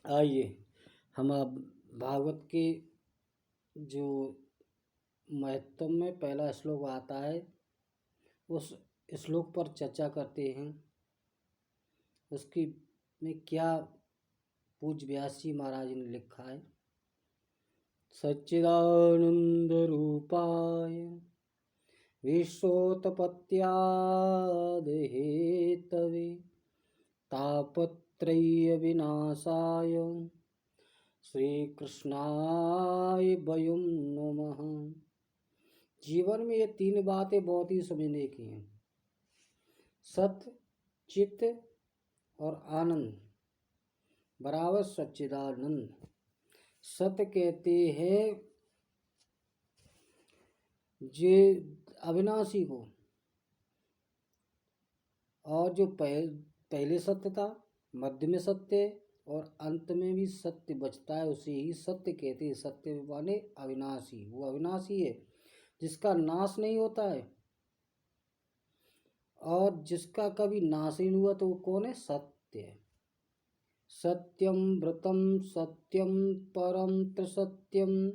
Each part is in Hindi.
आइए हम अब भागवत के जो महत्व में पहला श्लोक आता है उस श्लोक पर चर्चा करते हैं। उसकी में क्या पूज्य व्यास जी महाराज ने लिखा है। सच्चिदानंद रूपाय विश्वोत्पत्त्यादि हेतवे तापत्रय विनाशाय श्री कृष्णाय वयं नमः। जीवन में ये तीन बातें बहुत ही समझने की हैं। सत्य, चित्त और आनंद बराबर सच्चिदानंद। सत्य कहते हैं जे अविनाशी को, और जो पहले सत्य था, मध्य में सत्य और अंत में भी सत्य बचता है, उसे ही सत्य कहते हैं। सत्य माने अविनाशी, वो अविनाशी है जिसका नाश नहीं होता है, और जिसका कभी नाश ही नहीं हुआ तो वो कौन है? सत्य है। सत्यम व्रतम सत्यम परम त्रिसत्यम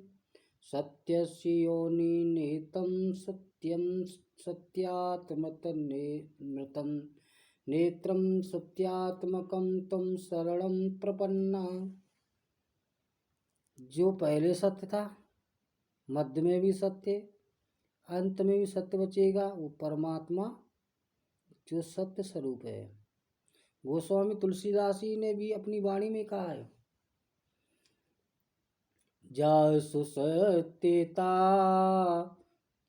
सत्यस्य योनि निहितं सत्यम सत्यात्मतमृतं नेत्रं सत्यात्मकं तं शरणं प्रपन्ना। जो पहले सत्य था, मध्य में भी सत्य, अंत में भी सत्य बचेगा, वो परमात्मा जो सत्य स्वरूप है। गोस्वामी तुलसीदास जी ने भी अपनी वाणी में कहा है, जासु सत्यता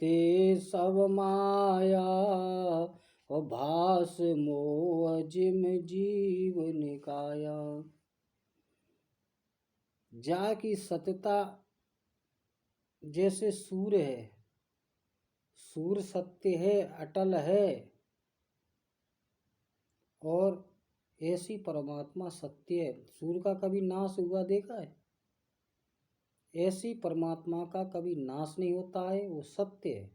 ते सब माया और भास मोह जिम जीव निकाया। जा की सत्यता जैसे सूर्य है, सूर्य सत्य है, अटल है, और ऐसी परमात्मा सत्य है। सूर्य का कभी नाश हुआ देखा है? ऐसी परमात्मा का कभी नाश नहीं होता है, वो सत्य है।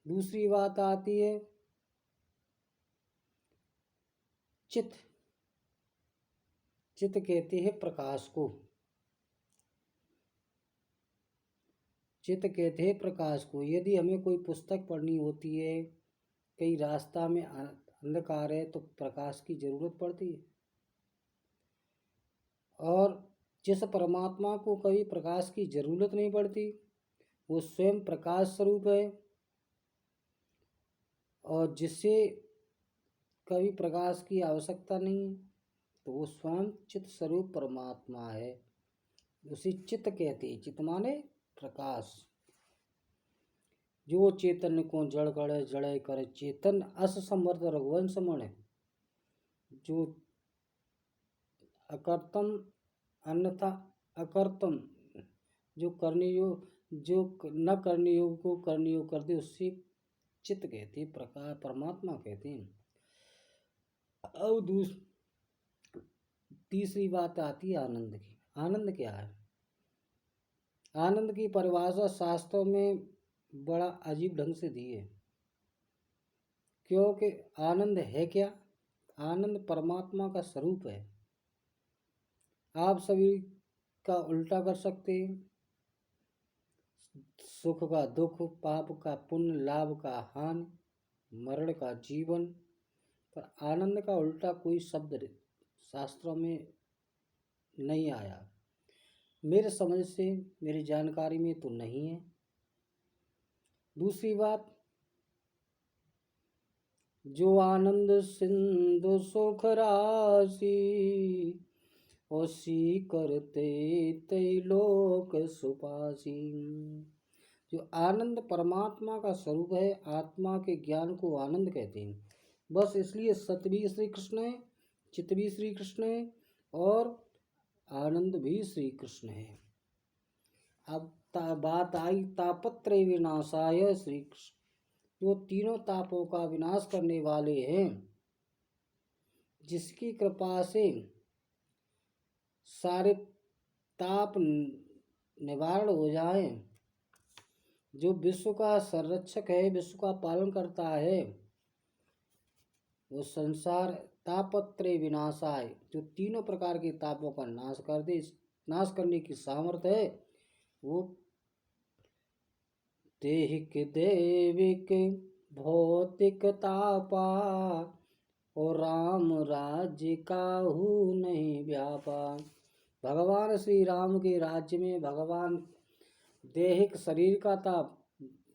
दूसरी बात आती है चित्त। चित्त कहते हैं प्रकाश को। चित्त कहते हैं प्रकाश को। यदि हमें कोई पुस्तक पढ़नी होती है, कहीं रास्ता में अंधकार है, तो प्रकाश की जरूरत पड़ती है। और जिस परमात्मा को कभी प्रकाश की जरूरत नहीं पड़ती, वो स्वयं प्रकाश स्वरूप है, और जिससे कभी प्रकाश की आवश्यकता नहीं है, तो वो स्वयं चित्त स्वरूप परमात्मा है। उसी चित्त कहते हैं। चित्त माने प्रकाश। जो चैतन्य को जड़ करे जड़े करे चेतन अस समर्थ रघुवंश मण। जो अकर्तम अन्यथा अकर्तम, जो करने योग, जो न करने योग को करने योग कर दे, उससे चित्त कहते हैं, प्रकाश परमात्मा कहते हैं। अब तीसरी बात आती है आनंद की। आनंद क्या है? आनंद की परिभाषा शास्त्रों में बड़ा अजीब ढंग से दी है। क्योंकि आनंद है क्या? आनंद परमात्मा का स्वरूप है। आप सभी का उल्टा कर सकते हैं। सुख का दुख, पाप का पुण्य, लाभ का हानि, मरण का जीवन। पर आनंद का उल्टा कोई शब्द शास्त्रों में नहीं आया। मेरे समझ से, मेरी जानकारी में तो नहीं है। दूसरी बात, जो आनंद सिंधु सुख राशि ओसी करते तै लोक सुपासी। जो आनंद परमात्मा का स्वरूप है, आत्मा के ज्ञान को आनंद कहते हैं। बस इसलिए सत्य भी श्री कृष्ण है, चित्त भी श्री कृष्ण है, और आनंद भी श्री कृष्ण है। अब बात आई तापत्रय विनाशाय श्री कृष्ण, जो तीनों तापों का विनाश करने वाले हैं, जिसकी कृपा से सारे ताप निवारण हो जाए, जो विश्व का संरक्षक है, विश्व का पालन करता है, वो संसार तापत्रय विनाशाय, जो तीनों प्रकार के तापों का नाश कर दे, नाश करने की सामर्थ्य है, वो देहिक देविक भौतिक तापा और राम राज्य काहू नहीं व्यापा। भगवान श्री राम के राज्य में भगवान देहिक शरीर का ताप,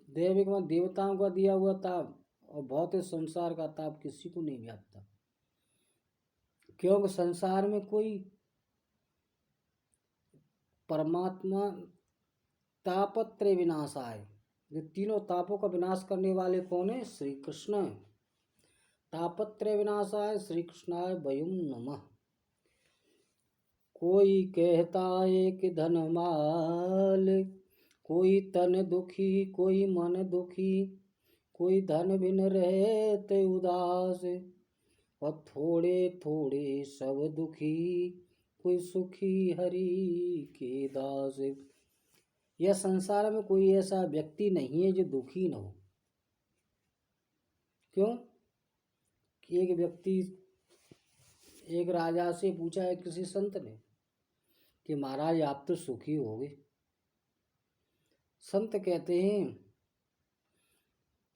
दैविक में देवताओं का दिया हुआ ताप और भौतिक संसार का ताप किसी को नहीं व्यापता, क्योंकि संसार में कोई परमात्मा तापत्रय विनाशाय, जो तीनों तापों का विनाश करने वाले कौन है? श्री कृष्ण। तापत्रय विनाशाय श्री कृष्णाय वयम नमः। कोई कहता है कि धन माल, कोई तन दुखी कोई मन दुखी, कोई धन बिन रहते उदास, और थोड़े थोड़े सब दुखी, कोई सुखी हरि के दास। यह संसार में कोई ऐसा व्यक्ति नहीं है जो दुखी न हो। क्यों? एक व्यक्ति, एक राजा से पूछा है किसी संत ने कि महाराज आप तो सुखी होगे। संत कहते हैं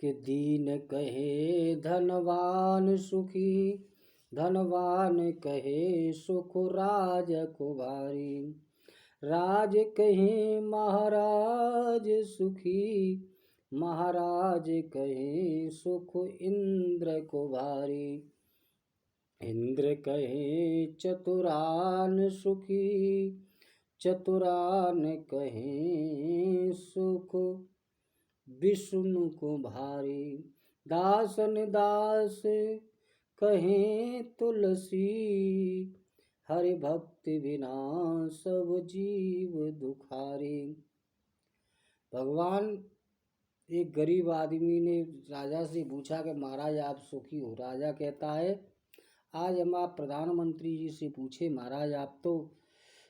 कि दीन कहे धनवान सुखी, धनवान कहे सुख राज को भारी, राज कहे महाराज सुखी, महाराज कहे सुख इंद्र को भारी, इंद्र कहे चतुरान सुखी, चतुरान कहे सुख विष्णु को भारी, दासन दास कहे तुलसी, हरि भक्ति बिना सब जीव दुखारी। भगवान, एक गरीब आदमी ने राजा से पूछा कि महाराज आप सुखी हो? राजा कहता है आज हम आप प्रधानमंत्री जी से पूछे महाराज आप तो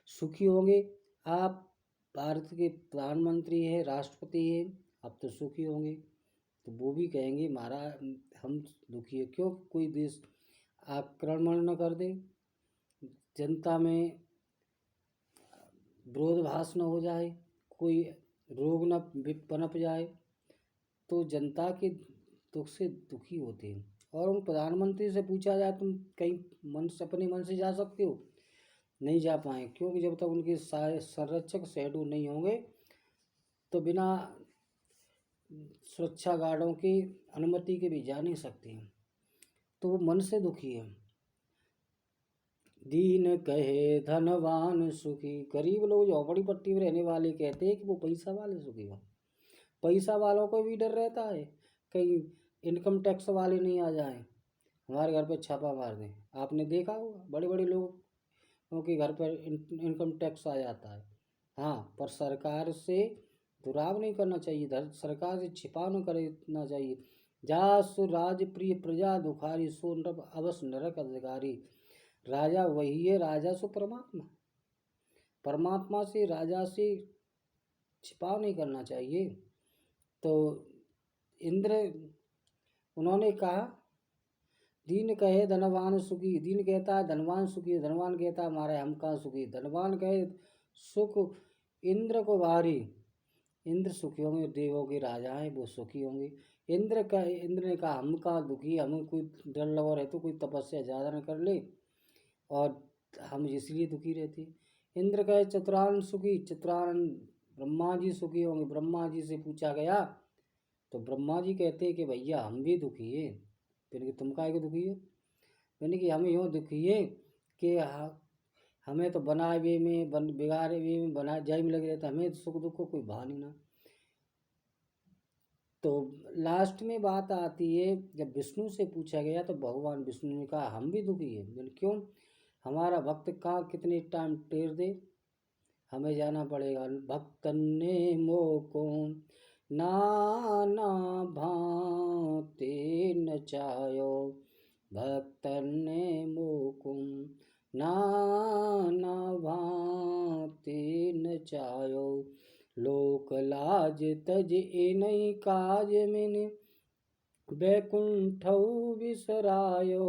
सुखी होंगे, आप भारत के प्रधानमंत्री हैं, राष्ट्रपति हैं, आप तो सुखी होंगे। तो वो भी कहेंगे महाराज हम दुखी है। क्यों? कोई देश आक्रमण न कर दे, जनता में विरोधाभास न हो जाए, कोई रोग न पनप जाए, तो जनता के दुख से दुखी होते हैं। और उन प्रधानमंत्री से पूछा जाए तुम कहीं मन से अपने मन से जा सकते हो? नहीं जा पाए, क्योंकि जब तक उनके संरक्षक शहडो नहीं होंगे तो बिना सुरक्षा गार्डों की अनुमति के भी जा नहीं सकते हैं, तो वो मन से दुखी है। दीन कहे धनवान सुखी, गरीब लोग झोपड़ी पट्टी में रहने वाले कहते हैं कि वो पैसा वाले सुखी हो। पैसा वालों को भी डर रहता है कहीं इनकम टैक्स वाले नहीं आ जाए, हमारे घर पर छापा मार दें। आपने देखा होगा बड़े बड़े लोगों के घर पर इनकम टैक्स आ जाता है। हाँ, पर सरकार से दुराव नहीं करना चाहिए, सरकार से छिपा न करना चाहिए। जासु राज प्रिय प्रजा दुखारी, सो नृप अवश्य नरक अधिकारी। राजा वही है, राजा सो परमात्मा, परमात्मा से राजा से छिपाव नहीं करना चाहिए। तो इंद्र उन्होंने कहा दीन कहे धनवान सुखी, दीन कहता है धनवान सुखी, धनवान कहता है हमारे हम कहाँ सुखी। धनवान कहे सुख इंद्र को भारी, इंद्र सुखी होंगे, देवों के राजा हैं वो सुखी होंगे। इंद्र ने कहा हम कहाँ दुखी, हमें कोई डर लगा रहे तो कोई तपस्या ज़्यादा न कर ले और हम इसलिए दुखी रहते। इंद्र कहे चतुरान सुखी, चतुरान ब्रह्मा जी सुखी होंगे। ब्रह्मा जी से पूछा गया तो ब्रह्मा जी कहते कि भैया हम भी दुखी है। मैंने कि तुम काहे को दुखी हो? मैंने कि हमें यूँ दुखी है कि हमें तो बनाए हुए में बिगाड़े हुए में बनाए जाए में लगे रहता, हमें सुख दुख को कोई भाव नहीं ना। तो लास्ट में बात आती है जब विष्णु से पूछा गया तो भगवान विष्णु ने कहा हम भी दुखी है। बोले क्यों? हमारा भक्त कहाँ कितने टाइम टेर दे, हमें जाना पड़ेगा। भक्तन ने मोको नाना भांति नचायो, भक्तन ने मोको नाना भांति नचायो, लोक लाज तज इनई काज मिन बैकुंठौ बिसरायो,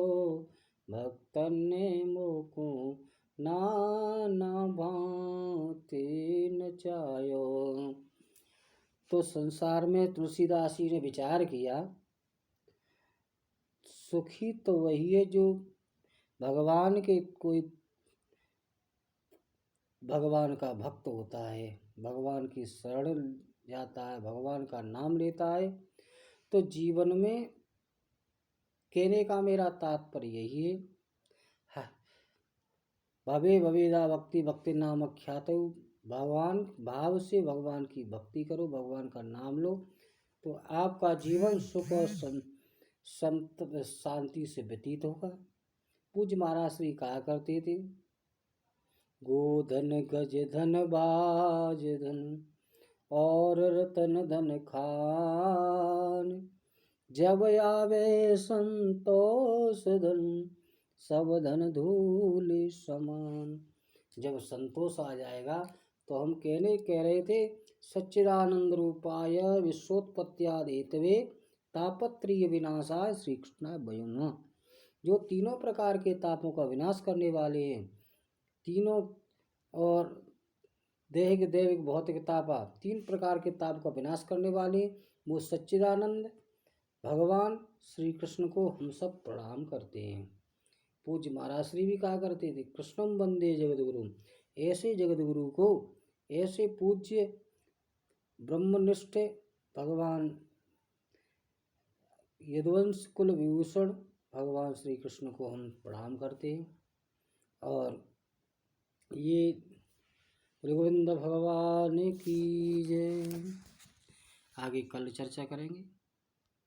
भक्तन ने मोको नाना भांति नचायो। तो संसार में तुलसीदास जी ने विचार किया, सुखी तो वही है जो भगवान के कोई भगवान का भक्त होता है, भगवान की शरण जाता है, भगवान का नाम लेता है। तो जीवन में कहने का मेरा तात्पर्य यही है, भवे भवेदा भक्ति भक्ति नाम ख्यात। भगवान भाव से भगवान की भक्ति करो, भगवान का नाम लो, तो आपका जीवन सुख और शांति से व्यतीत होगा। पूज्य महाराज श्री कहा करते थे, गोधन गज धन बाज धन और रतन धन खान, जब आवे संतोष धन सब धन धूल समान। जब संतोष आ जाएगा तो हम कह रहे थे, सच्चिदानंद रूपाय विश्वोत्पत्त्यादिहेतवे तापत्रय विनाशाय श्री कृष्णाय वयं नमः। जो तीनों प्रकार के तापों का विनाश करने वाले हैं, तीनों और दैहिक दैविक भौतिक तापा, तीन प्रकार के ताप का विनाश करने वाले वो सच्चिदानंद भगवान श्री कृष्ण को हम सब प्रणाम करते हैं। पूज्य महाराज श्री भी कहा करते थे, कृष्णम वंदे जगद्गुरु। ऐसे जगद्गुरु को, ऐसे पूज्य ब्रह्मनिष्ठ भगवान यदुवंश कुल विभूषण भगवान श्री कृष्ण को हम प्रणाम करते हैं। और ये रघुविंद भगवान की जय। आगे कल चर्चा करेंगे।